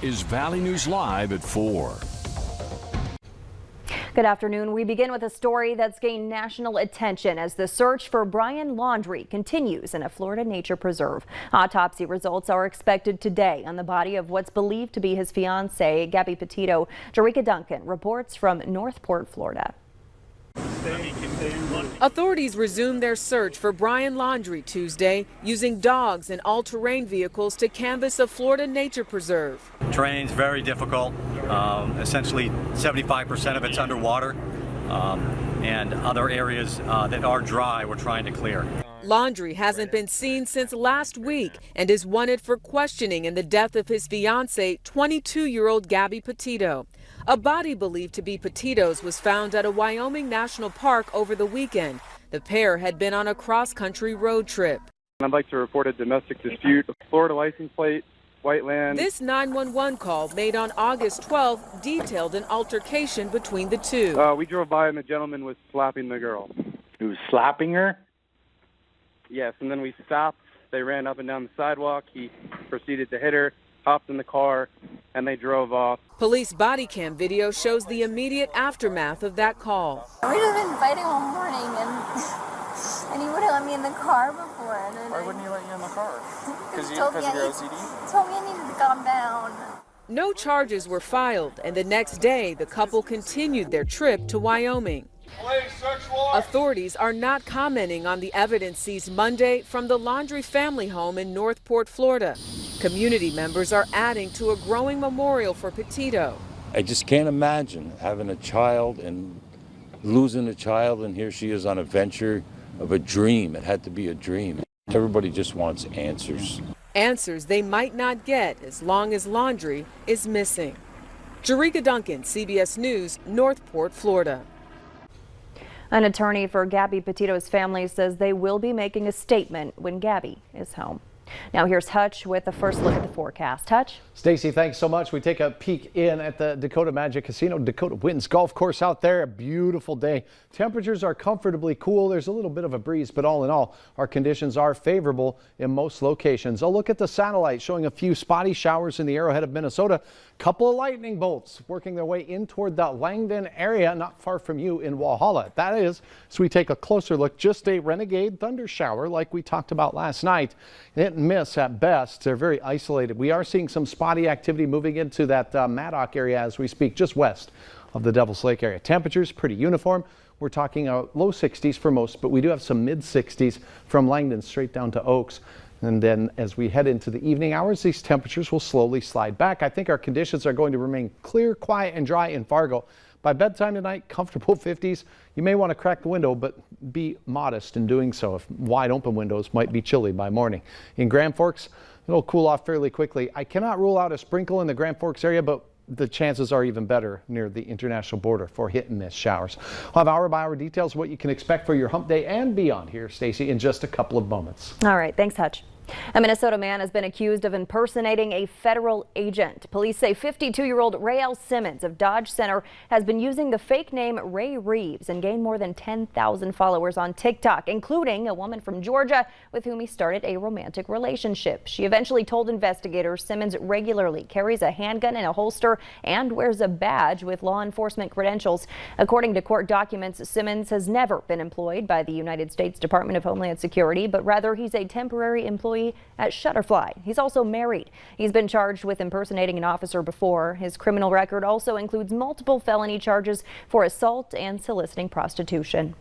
is Valley News Live at 4. Good afternoon. We begin with a story that's gained national attention as the search for Brian Laundrie continues in a Florida nature preserve. Autopsy results are expected today on the body of what's believed to be his fiancee, Gabby Petito. Jerika Duncan reports from Northport, Florida. Authorities resumed their search for Brian Laundrie Tuesday using dogs and all-terrain vehicles to canvass a Florida nature preserve. Terrain's very difficult. Essentially 75% of it's underwater, and other areas that are dry we're trying to clear. Laundrie hasn't been seen since last week and is wanted for questioning in the death of his fiancée, 22-year-old Gabby Petito. A body believed to be Petito's was found at a Wyoming national park over the weekend. The pair had been on a cross-country road trip. I'd like to report a domestic dispute. Florida license plate, white land. This 911 call made on August 12th detailed an altercation between the two. We drove by and the gentleman was slapping the girl. He was slapping her? Yes, and then we stopped. They ran up and down the sidewalk. He proceeded to hit her, hopped in the car, and they drove off. Police body cam video shows the immediate aftermath of that call. We just been fighting all morning, and he wouldn't let me in the car before. And then Why wouldn't he let you in the car? Because of told your me OCD? told me I needed to calm down. No charges were filed, and the next day the couple continued their trip to Wyoming. Authorities are not commenting on the evidence seized Monday from the Laundrie family home in Northport, Florida. Community members are adding to a growing memorial for Petito. I just can't imagine having a child and losing a child, and here she is on a venture of a dream. It had to be a dream. Everybody just wants answers. Answers they might not get as long as Laundrie is missing. Jerika Duncan, CBS News, Northport, Florida. An attorney for Gabby Petito's family says they will be making a statement when Gabby is home. Now here's Hutch with the first look at the forecast. Hutch? Stacy, thanks so much. We take a peek in at the Dakota Magic Casino, Dakota Winds Golf Course out there. A beautiful day. Temperatures are comfortably cool. There's a little bit of a breeze, but all in all, our conditions are favorable in most locations. A look at the satellite showing a few spotty showers in the Arrowhead of Minnesota. Couple of lightning bolts working their way in toward the Langdon area, not far from you in Walhalla. That is, so we take a closer look, just a renegade thunder shower like we talked about last night. Hit and miss at best. They're very isolated. We are seeing some spotty activity moving into that Maddock area as we speak, just west of the Devil's Lake area. Temperatures pretty uniform. We're talking low 60s for most, but we do have some mid 60s from Langdon straight down to Oaks. And then as we head into the evening hours, these temperatures will slowly slide back. I think our conditions are going to remain clear, quiet, and dry in Fargo. By bedtime tonight, comfortable 50s. You may want to crack the window, but be modest in doing so. If wide open windows might be chilly by morning. In Grand Forks, it'll cool off fairly quickly. I cannot rule out a sprinkle in the Grand Forks area, but the chances are even better near the international border for hit and miss showers. We'll have hour-by-hour details of what you can expect for your hump day and beyond here, Stacy, in just a couple of moments. All right, thanks, Hutch. A Minnesota man has been accused of impersonating a federal agent. Police say 52-year-old Rael Simmons of Dodge Center has been using the fake name Ray Reeves and gained more than 10,000 followers on TikTok, including a woman from Georgia with whom he started a romantic relationship. She eventually told investigators Simmons regularly carries a handgun in a holster and wears a badge with law enforcement credentials. According to court documents, Simmons has never been employed by the United States Department of Homeland Security, but rather he's a temporary employee at Shutterfly. He's also married. He's been charged with impersonating an officer before. His criminal record also includes multiple felony charges for assault and soliciting prostitution.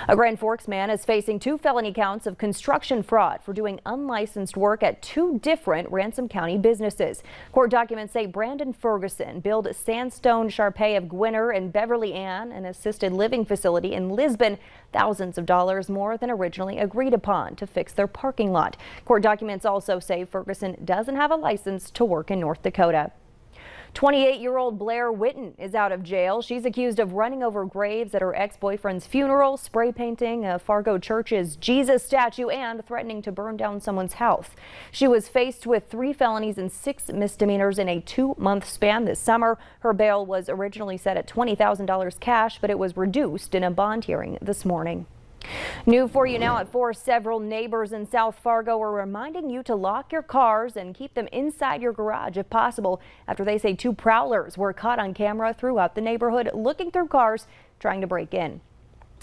A Grand Forks man is facing 2 felony counts of construction fraud for doing unlicensed work at 2 different Ransom County businesses. Court documents say Brandon Ferguson built Sandstone Sharpay of Gwinner and Beverly Ann, an assisted living facility in Lisbon, thousands of dollars more than originally agreed upon to fix their parking lot. Court documents also say Ferguson doesn't have a license to work in North Dakota. 28-year-old Blair Witten is out of jail. She's accused of running over graves at her ex-boyfriend's funeral, spray painting a Fargo church's Jesus statue, and threatening to burn down someone's house. She was faced with 3 felonies and 6 misdemeanors in a 2-month span this summer. Her bail was originally set at $20,000 cash, but it was reduced in a bond hearing this morning. New for you now at 4, several neighbors in South Fargo are reminding you to lock your cars and keep them inside your garage if possible after they say 2 prowlers were caught on camera throughout the neighborhood looking through cars trying to break in.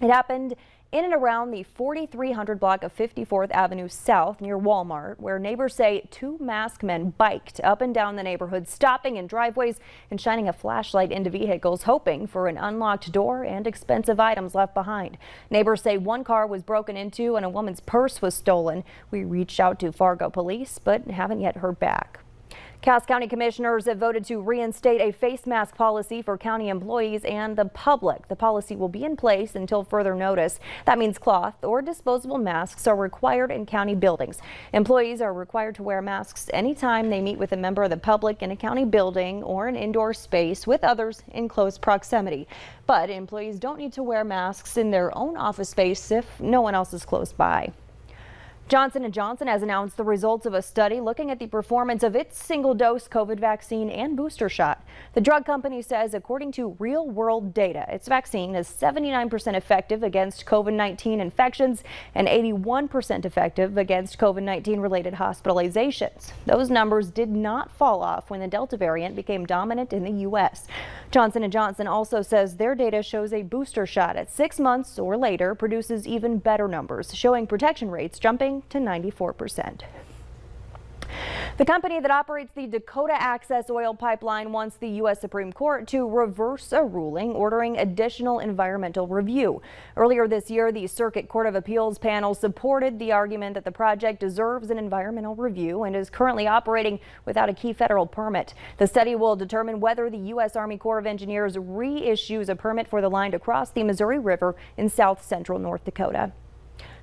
It happened in and around the 4300 block of 54th Avenue South near Walmart, where neighbors say 2 masked men biked up and down the neighborhood, stopping in driveways and shining a flashlight into vehicles, hoping for an unlocked door and expensive items left behind. Neighbors say 1 car was broken into and a woman's purse was stolen. We reached out to Fargo police, but haven't yet heard back. Cass County commissioners have voted to reinstate a face mask policy for county employees and the public. The policy will be in place until further notice. That means cloth or disposable masks are required in county buildings. Employees are required to wear masks anytime they meet with a member of the public in a county building or an indoor space with others in close proximity. But employees don't need to wear masks in their own office space if no one else is close by. Johnson & Johnson has announced the results of a study looking at the performance of its single-dose COVID vaccine and booster shot. The drug company says, according to real-world data, its vaccine is 79% effective against COVID-19 infections and 81% effective against COVID-19 related hospitalizations. Those numbers did not fall off when the Delta variant became dominant in the U.S. Johnson & Johnson also says their data shows a booster shot at 6 months or later produces even better numbers, showing protection rates jumping to 94%. The company that operates the Dakota Access Oil Pipeline wants the U.S. Supreme Court to reverse a ruling ordering additional environmental review. Earlier this year, the Circuit Court of Appeals panel supported the argument that the project deserves an environmental review and is currently operating without a key federal permit. The study will determine whether the U.S. Army Corps of Engineers reissues a permit for the line to cross the Missouri River in south central North Dakota.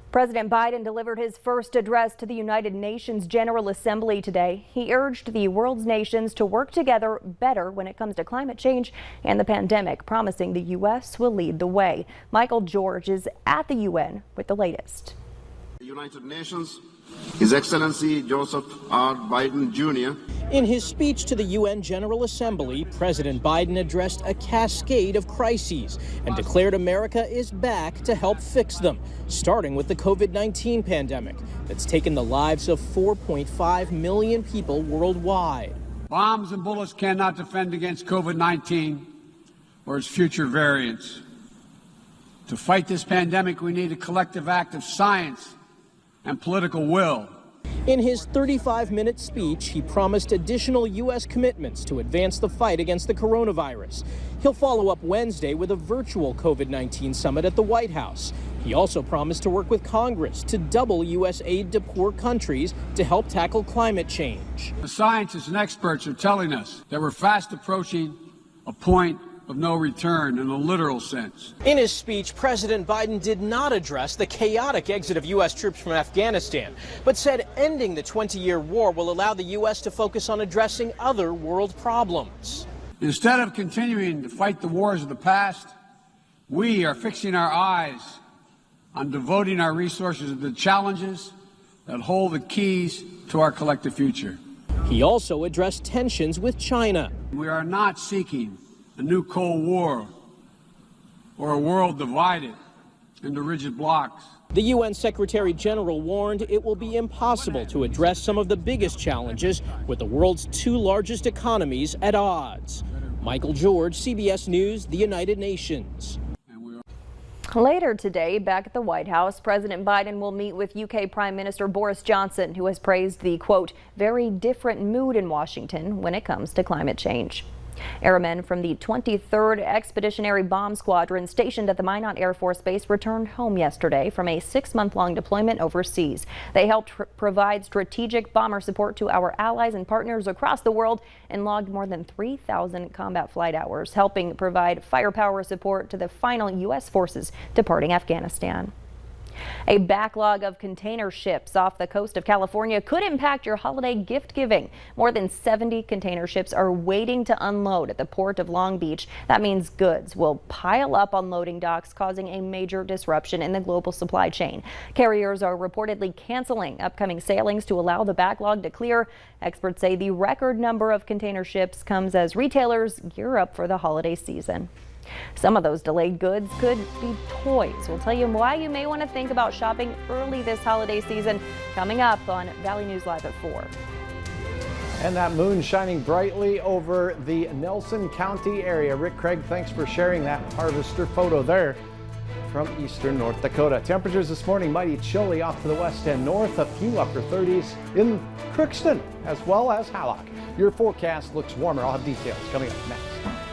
President Biden delivered his first address to the United Nations General Assembly today. He urged the world's nations to work together better when it comes to climate change and the pandemic, promising the U.S. will lead the way. Michael George is at the UN with the latest. The United Nations, His Excellency Joseph R. Biden Jr. In his speech to the UN General Assembly, President Biden addressed a cascade of crises and declared America is back to help fix them, starting with the COVID-19 pandemic that's taken the lives of 4.5 million people worldwide. Bombs and bullets cannot defend against COVID-19 or its future variants. To fight this pandemic, we need a collective act of science and political will. In his 35-minute speech, he promised additional U.S. commitments to advance the fight against the coronavirus. He'll follow up Wednesday with a virtual COVID-19 summit at the White House. He also promised to work with Congress to double U.S. aid to poor countries to help tackle climate change. The scientists and experts are telling us that we're fast approaching a point of no return in a literal sense. In his speech, President Biden did not address the chaotic exit of U.S. troops from Afghanistan, but said ending the 20-year war will allow the U.S. to focus on addressing other world problems. Instead of continuing to fight the wars of the past, we are fixing our eyes on devoting our resources to the challenges that hold the keys to our collective future. He also addressed tensions with China. We are not seeking a new Cold War or a world divided into rigid blocks. The UN Secretary General warned it will be impossible to address some of the biggest challenges with the world's 2 largest economies at odds. Michael George, CBS News, the United Nations. Later today, back at the White House, President Biden will meet with UK Prime Minister Boris Johnson, who has praised the, quote, very different mood in Washington when it comes to climate change. Airmen from the 23rd Expeditionary Bomb Squadron stationed at the Minot Air Force Base returned home yesterday from a 6-month-long deployment overseas. They helped provide strategic bomber support to our allies and partners across the world and logged more than 3,000 combat flight hours, helping provide firepower support to the final U.S. forces departing Afghanistan. A backlog of container ships off the coast of California could impact your holiday gift giving. More than 70 container ships are waiting to unload at the port of Long Beach. That means goods will pile up on loading docks, causing a major disruption in the global supply chain. Carriers are reportedly canceling upcoming sailings to allow the backlog to clear. Experts say the record number of container ships comes as retailers gear up for the holiday season. Some of those delayed goods could be toys. We'll tell you why you may want to think about shopping early this holiday season, coming up on Valley News Live at 4. And that moon shining brightly over the Nelson County area. Rick Craig, thanks for sharing that harvester photo there from eastern North Dakota. Temperatures this morning mighty chilly off to the west and north, a few upper 30s in Crookston as well as Hallock. Your forecast looks warmer. I'll have details coming up next.